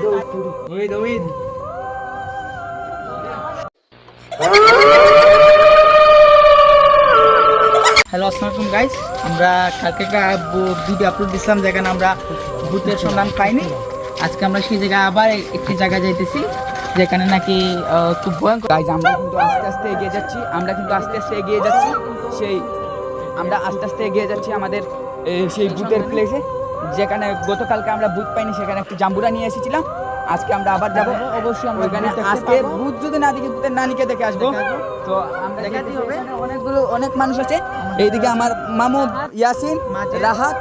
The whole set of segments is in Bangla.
হ্যালো, আসসালামু আলাইকুম গাইস। আমরা কালকে একটা ভিডিও আপলোড দিয়েছিলাম যেখানে আমরা ভূতের সন্ধান পাইনি। আজকে আমরা সেই জায়গায় আবার একটি জায়গায় যাইতেছি যেখানে নাকি খুব ভয়ঙ্কর। গাইস আমরা কিন্তু আস্তে আস্তে এগিয়ে যাচ্ছি আমাদের সেই ভূতের প্লেসে, যেখানে গতকালকে আমরা ভূত পাইনি, সেখানে একটি জাম্বুরা নিয়ে এসেছিলাম। আজকে আমরা আবার যাবো। অবশ্যই আমরা ওইখানে আজকে ভূত যদি না দেখি, ভূতের নানিকে দেখে আসবো। তো আমরা দেখাতেই হবে, অনেক মানুষ আছে। এইদিকে আমার মামু ইয়াসিন, রাহাত,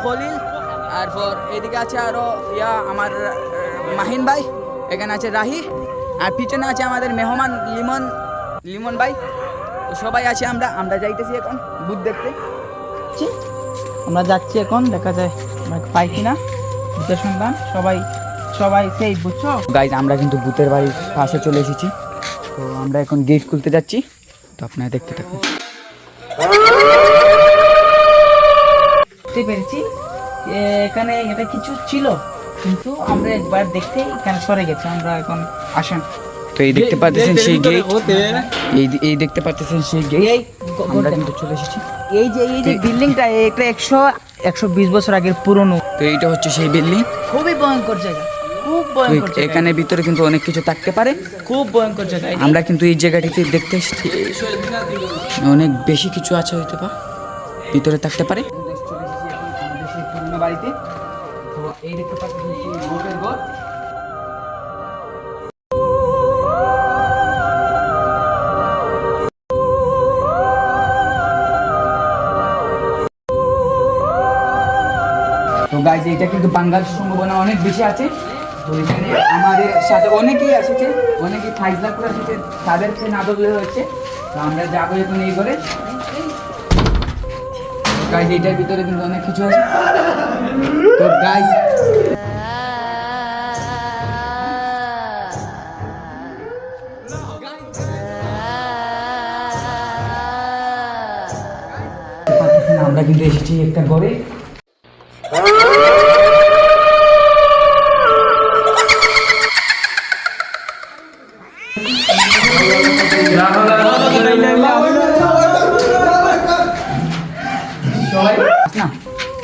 খলিল, আর এইদিকে আছে আরো আমার মাহিন ভাই, এখানে আছে রাহি, আর পিছনে আছে আমাদের মেহমান লিমন ভাই। তো সবাই আছে, আমরা যাইতেছি এখন ভূত দেখতে। আমরা যাচ্ছি এখন, দেখা যায় আমরা পাই কিনা ভূতের সন্ধান। সবাই সেই বুঝছো গাইজ, আমরা কিন্তু ভূতের বাড়ির পাশে চলে এসেছি। তো আমরা এখন গেট খুলতে যাচ্ছি, তো আপনারা দেখতে থাকুন। দেখতে পেরেছি এখানে এটা কিছু ছিল, কিন্তু আমরা একবার দেখতেই এখানে সরে গেছে। আমরা এখন আসেন, তো এই দেখতে পাচ্ছেন সেই গেট, এই দেখতে পাচ্ছেন সেই গেট, আমরা কিন্তু চলে এসেছি। এই যে বিল্ডিংটা, এটা 120 বছর আগের পুরনো। তো এইটা হচ্ছে সেই বিল্ডিং। খুবই ভয়ঙ্কর জায়গা, খুব ভয়ঙ্কর জায়গা। এখানে ভিতরে কিন্তু অনেক কিছু থাকতে পারে, খুব ভয়ঙ্কর জায়গা। আমরা কিন্তু এই জায়গাটিতে দেখতে এসেছি, অনেক বেশি কিছু আছে, হয়তো বা ভিতরে থাকতে পারে। বাড়িতে তো এই দেখতে পাচ্ছেন ভূতের ঘর। তো গাইজ, এটা কিন্তু বাঙ্গাল সম্ভাবনা অনেক বেশি আছে। তো এখানে আমাদের সাথে অনেকেই এসেছে, অনেকেই ফাইজলা করে এসেছে, তাদেরকে না ধরলে হচ্ছে। তো আমরা যাবো এখন এই করে। গাইজ, এটার ভিতরে কিন্তু অনেক কিছু আছে। তো গাইজ, আমরা কিন্তু এসেছি একটা ঘরে।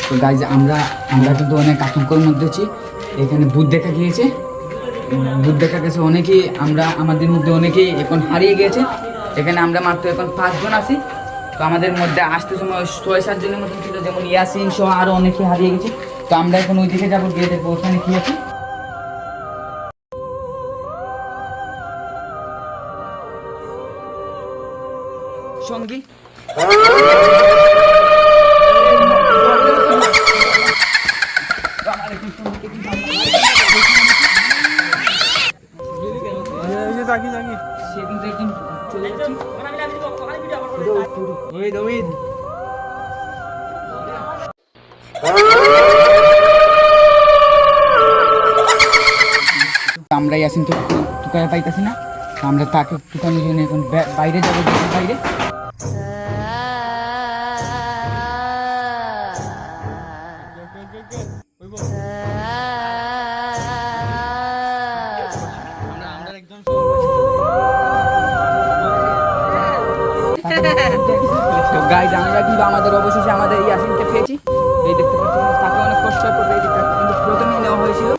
তো গাইজ, আমরা কিন্তু অনেক আতঙ্কের মধ্যে আছি। এখানে ভূত দেখা গিয়েছে অনেকেই। আমাদের মধ্যে অনেকেই এখন হারিয়ে গিয়েছে। এখানে আমরা মাত্র এখন 5 জন আছি। তো আমাদের মধ্যে আসতে সময় 6-7 জনের মতো ছিল, যেমন ইয়াসিন সহ আরো অনেকেই হারিয়ে গেছে। তো আমরা এখন ওই দিকে যাবো, গিয়ে দেখবো ওখানে কি আছে। সঙ্গী আমরা ইয়াসিন তো টুকায় পাইতেছি না। আমরা তাকে টুকানোর জন্য এখন বাইরে যাবো, বাইরে। তো গাইজ, আমরা কিন্তু অবশেষে আমাদের ইয়াসিনকে পেয়েছি। এই দেখতে পাচ্ছি, তাকে অনেক কষ্ট করবে। এই দিকটা কিন্তু প্রথমে নেওয়া হয়েছিল,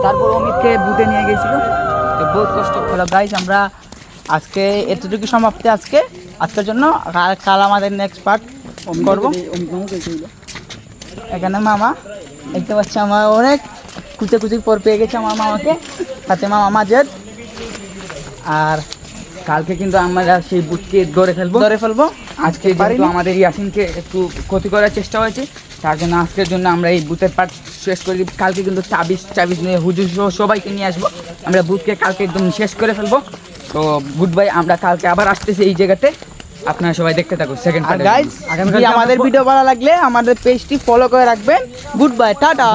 তারপর অমিতকে বুটে নিয়ে গেছিল। তো বহুত কষ্ট হলো গাইজ। আমরা আজকে এতটুকু সমাপ্তি আজকের জন্য। কাল আমাদের নেক্সট পার্ট করবো। এখানে মামা দেখতে পাচ্ছি, আমার অনেক কুচি পর পেয়ে গেছে আমার মামাকে, সাথে মামা মাজেদ। আর কালকে কিন্তু আমরা সেই বুটকে ধরে ফেলবো। আজকে যেহেতু আমাদের ইয়াসিনকে একটু ক্ষতি করার চেষ্টা হয়েছে, তার জন্য আজকের জন্য আমরা এই বুথের পার্ট শেষ করে দিই। কালকে কিন্তু চাবিজ নিয়ে হুজুর সবাইকে নিয়ে আসবো। আমরা বুথকে কালকে একদম শেষ করে ফেলবো। তো গুড বাই, আমরা কালকে আবার আসতেছি এই জায়গাতে। আপনারা সবাই দেখতে থাকুন সেকেন্ড পার্ট। গাইস, আমাদের ভিডিও ভালো লাগলে আমাদের পেজটি ফলো করে রাখবেন। Good bye, tata.